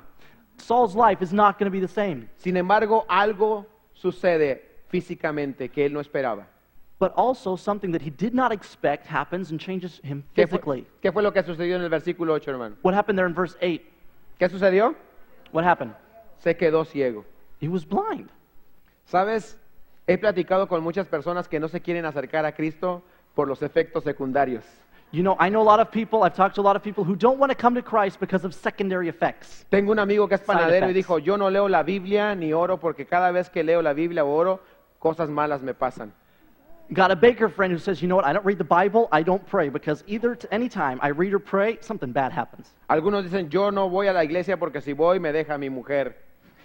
Saul's life is not going to be the same. Sin embargo, algo sucede físicamente que él no esperaba. But also something that he did not expect happens and changes him ¿Qué physically. qué fue lo que sucedió en el versículo 8, hermano? What happened there in verse 8? ¿Qué sucedió? What happened? Se quedó ciego. He was blind. ¿Sabes? He platicado con muchas personas que no se quieren acercar a Cristo por los efectos secundarios. You know, I know a lot of people, I've talked to a lot of people who don't want to come to Christ because of secondary effects. Tengo un amigo que es Side panadero y effects. dijo, yo no leo la Biblia ni oro porque cada vez que leo la Biblia o oro, cosas malas me pasan. Got a baker friend who says, you know what, I don't read the Bible, I don't pray, because either any time I read or pray, something bad happens. Algunos dicen, yo no voy a la iglesia porque si voy me deja mi mujer.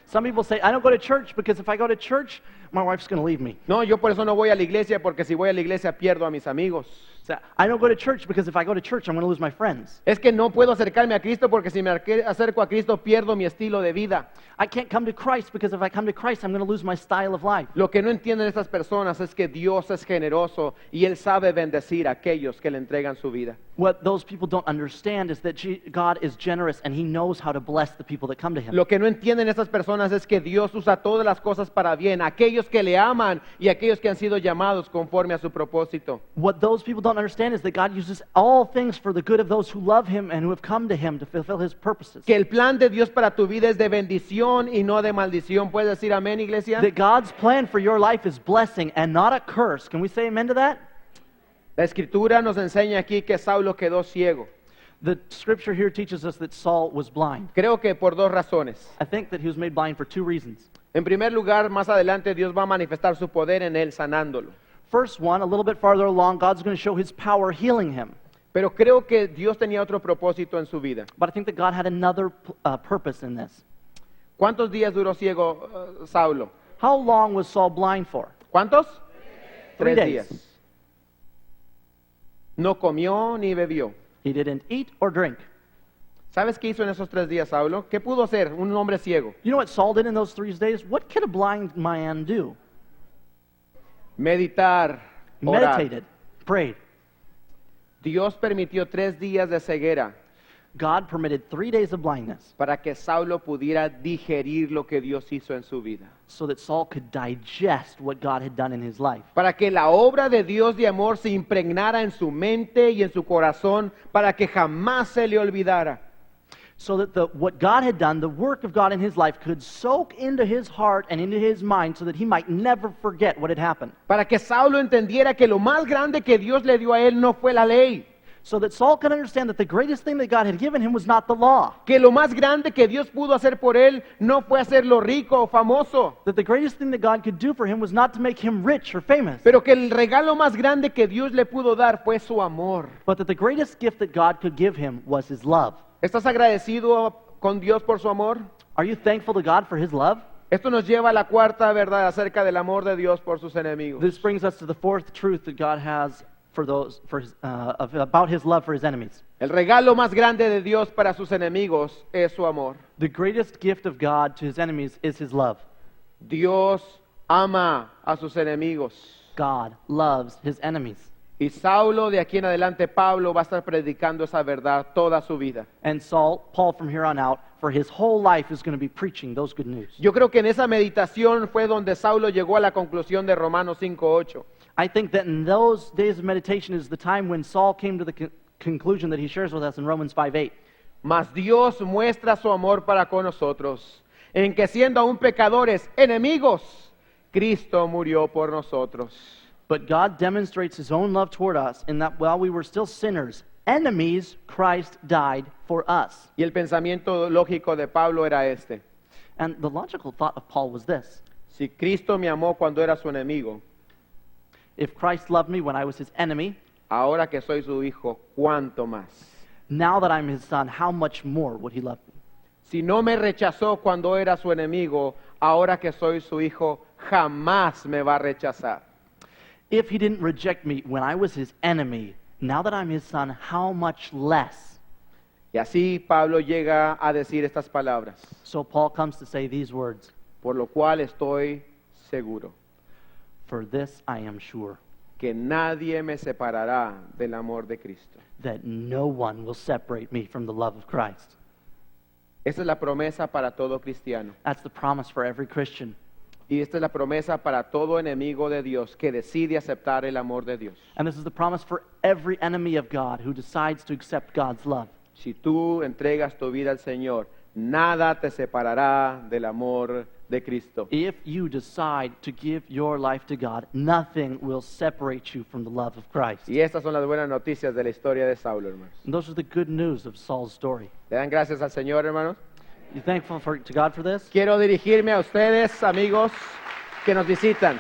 Some people say, I don't go to church because if I go to church, my wife's going to leave me. No, yo por eso no voy a la iglesia, porque si voy a la iglesia pierdo a mis amigos. So, I don't go to church because if I go to church, I'm going to lose my friends. Es que no puedo acercarme a Cristo porque si me acerco a Cristo pierdo mi estilo de vida. I can't come to Christ because if I come to Christ, I'm going to lose my style of life. Lo que no entienden estas personas es que Dios es generoso y Él sabe bendecir a aquellos que le entregan su vida. What those people don't understand is that God is generous and He knows how to bless the people that come to Him. Lo que no entienden estas personas es que Dios usa todas las cosas para bien, aquellos que le aman y aquellos que han sido llamados conforme a su propósito. What those people don't understand is that God uses all things for the good of those who love Him and who have come to Him to fulfill His purposes. Que el plan de Dios para tu vida es de bendición y no de maldición. ¿Puedes decir amén, iglesia? That God's plan for your life is blessing and not a curse. Can we say amen to that? La escritura nos enseña aquí que Saulo quedó ciego. The scripture here teaches us that Saul was blind. Creo que por dos razones. I think that he was made blind for two reasons. En primer lugar, más adelante Dios va a manifestar su poder en él sanándolo. First one, a little bit farther along, God's going to show His power healing him. Pero creo que Dios tenía otro propósito en su vida. But I think that God had another purpose in this. ¿Cuántos días duró ciego Saulo? How long was Saul blind for? ¿Cuántos? 3 3 days. días. No comió ni bebió. He didn't eat or drink. ¿Sabes qué hizo en esos 3 días Saulo? ¿Qué pudo hacer un hombre ciego? You know what Saul did in those 3 days? What could a blind man do? Meditar, orar. Meditated, prayed. Dios permitió 3 días de ceguera God permitted 3 days of blindness para que Saulo pudiera digerir lo que Dios hizo en su vida. so that Saul could digest what God had done in his life. Para que la obra de Dios de amor se impregnara en su mente y en su corazón, para que jamás se le olvidara. So that what God had done, the work of God in his life, could soak into his heart and into his mind so that he might never forget what had happened. Para que Saulo entendiera que lo más grande que Dios le dio a él no fue la ley. So that Saul could understand that the greatest thing that God had given him was not the law. Que lo más grande que Dios pudo hacer por él no fue hacerlo rico o famoso. That the greatest thing that God could do for him was not to make him rich or famous. Pero que el regalo más grande que Dios le pudo dar fue su amor. But that the greatest gift that God could give him was his love. ¿Estás agradecido con Dios por su amor? Are you thankful to God for his love? Esto nos lleva a la cuarta verdad acerca del amor de Dios por sus enemigos. This brings us to the fourth truth that God has about his love for his enemies. El regalo más grande de Dios para sus enemigos es su amor. The greatest gift of God to his enemies is his love. Dios ama a sus enemigos. God loves his enemies. Y Saulo, de aquí en adelante, Pablo va a estar predicando esa verdad toda su vida. And Paul from here on out, for his whole life is going to be preaching those good news. Yo creo que en esa meditación fue donde Saulo llegó a la conclusión de Romanos 5:8. I think that in those days of meditation is the time when Saul came to the conclusion that he shares with us in Romans 5:8. Mas Dios muestra su amor para con nosotros, en que siendo aún pecadores, enemigos, Cristo murió por nosotros. But God demonstrates his own love toward us in that while we were still sinners, enemies, Christ died for us. Y el pensamiento lógico de Pablo era este: And the logical thought of Paul was this: si Cristo me amó cuando era su enemigo, if Christ loved me when I was his enemy, ahora que soy su hijo, ¿cuánto más? now that I'm his son, how much more would he love me? Si no me rechazó cuando era su enemigo, ahora que soy su hijo, jamás me va a rechazar. If he didn't reject me when I was his enemy, now that I'm his son, how much less? Y así Pablo llega a decir estas palabras: So Paul comes to say these words: por lo cual estoy seguro for this I am sure, que nadie me separará del amor de Cristo. that no one will separate me from the love of Christ. Esta es la promesa para todo cristiano. That's the promise for every Christian. Y esta es la promesa para todo enemigo de Dios que decide aceptar el amor de Dios. And this is the promise for every enemy of God who decides to accept God's love. Si tú entregas tu vida al Señor, nada te separará del amor de Cristo. If you decide to give your life to God, nothing will separate you from the love of Christ. Y estas son las buenas noticias de la historia de Saulo, hermanos. And those are the good news of Saul's story. ¿Le dan gracias al Señor, hermanos? You thankful to God for this? Quiero dirigirme a ustedes, amigos, que nos visitan.